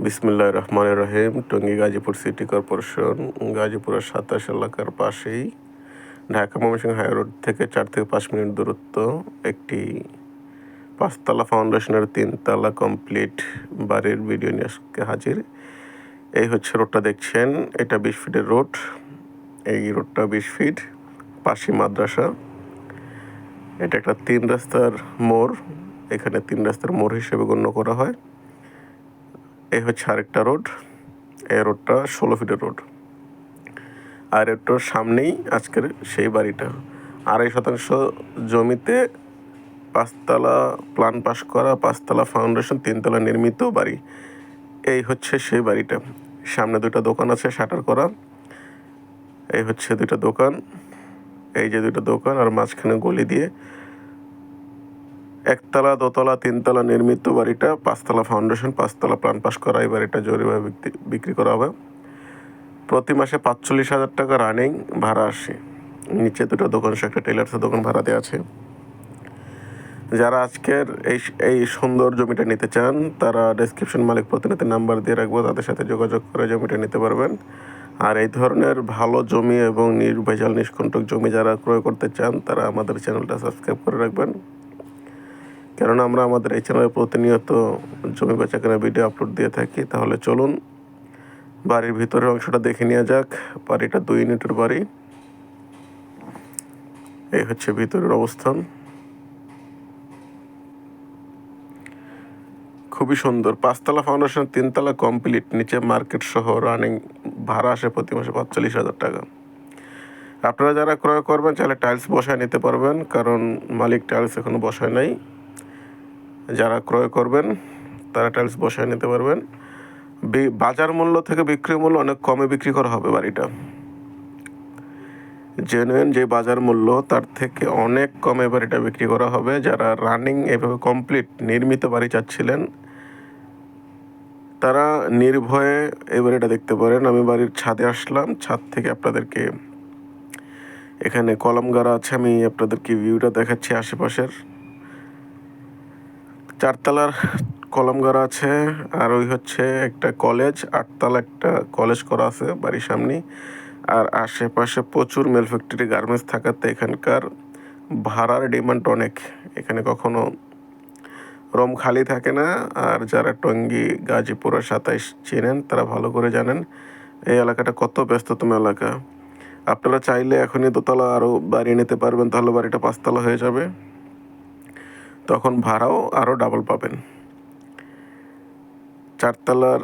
বিসমিল্লাহির রহমানির রহিম। Tongi Gazipur city corporation গাজীপুরের 27 এলাকার পাশেই ঢাকা ময়মনসিংহ হাই রোড থেকে 4 থেকে 5 মিনিট দূরত্ব একটি 5তলা ফাউন্ডেশনের 3তলা কমপ্লিট বাড়ির ভিডিও নিয়ে আজকে হাজির। এই হচ্ছে রোডটা দেখছেন, এটা 20 ফিটের রোড। এই রোডটা 20 ফিট, পাশে মাদ্রাসা। এটা একটা 3 রাস্তার মোড়, এখানে 3 রাস্তার মোড় হিসেবে গণ্য করা হয়। এই হচ্ছে আরেকটা রোড, এই রোডটা 16 ফিটের রোড। আর এটার সামনেই আজকের সেই বাড়িটা 2.5 শতাংশ জমিতে 5তলা প্ল্যান পাস করা, 5তলা ফাউন্ডেশন, 3তলা নির্মিত বাড়ি। এই হচ্ছে সেই বাড়িটা। সামনে 2টা দোকান আছে শাটার করা। এই হচ্ছে 2টা দোকান, এই যে 2টা দোকান, আর মাঝখানে গলি দিয়ে 1তলা, 2তলা, 3তলা নির্মিত বাড়িটা, 5তলা ফাউন্ডেশন, 5তলা প্ল্যান পাস করা। এই বাড়িটা জরিভাবে বিক্রি করা হবে। প্রতি মাসে 45,000 টাকা রানিং ভাড়া আসে। নিচে 2টা দোকান, একটা টেলার্সের দোকান ভাড়া দেওয়া আছে। যারা আজকের এই সুন্দর জমিটা নিতে চান তারা ডেসক্রিপশন মালিক প্রতিনিধির নাম্বার দিয়ে রাখবো, তাদের সাথে যোগাযোগ করে জমিটা নিতে পারবেন। আর এই ধরনের ভালো জমি এবং নির্ভেজাল নিষ্কণ্টক জমি যারা ক্রয় করতে চান তারা আমাদের চ্যানেলটা সাবস্ক্রাইব করে রাখবেন, কেননা আমরা আমাদের এই চ্যানেলে প্রতিনিয়ত জমি বেচাকেনার ভিডিও আপলোড দিয়ে থাকি। তাহলে চলুন বাড়ির ভিতরের অংশটা দেখে নেওয়া যাক। বাড়িটা 2 ইউনিটের বাড়ি। এই হচ্ছে ভিতরের অবস্থান, খুবই সুন্দর। 5তলা ফাউন্ডেশন, 3তলা কমপ্লিট, নিচে মার্কেট সহ রানিং ভাড়া আসে প্রতি মাসে 45,000 টাকা। আপনারা যারা ক্রয় করবেন চাইলে টাইলস বসায় নিতে পারবেন, কারণ মালিক টাইলস এখনো বসায় নাই। যারা ক্রয় করবেন তারা টাইলস বসায় নিতে পারবেন। বাজার মূল্য থেকে বিক্রয় মূল্য অনেক কমে বিক্রি করা হবে বাড়িটা। জেনুইন যে বাজার মূল্য তার থেকে অনেক কমে বাড়িটা বিক্রি করা হবে। যারা রানিং এভাবে কমপ্লিট নির্মিত বাড়ি চাচ্ছিলেন তারা নির্ভয়ে এই বাড়িটা দেখতে পারেন। আমি বাড়ির ছাদে আসলাম, ছাদ থেকে আপনাদেরকে এখানে কলাম গাড়া আছে, আমি আপনাদেরকে ভিউটা দেখাচ্ছি আশেপাশের। 4তলার কলাম গাড়া আছে, আর ওই হচ্ছে একটা কলেজ, 8তলা একটা কলেজ করা আছে বাড়ির সামনে। আর আশেপাশে প্রচুর মেল ফ্যাক্টরি, গার্মেন্টস থাকাতে এখানকার ভাড়ার ডিমান্ড অনেক। এখানে কখনো রুম খালি থাকে না। আর যারা টঙ্গী গাজীপুর 27 চেনেন তারা ভালো করে জানেন এই এলাকাটা কত ব্যস্ততম এলাকা। আপনারা চাইলে এখনই 2তলা আরও বাড়িয়ে নিতে পারবেন, তাহলে বাড়িটা 5তলা হয়ে যাবে, তখন ভাড়াও আরও ডাবল পাবেন। 4তলার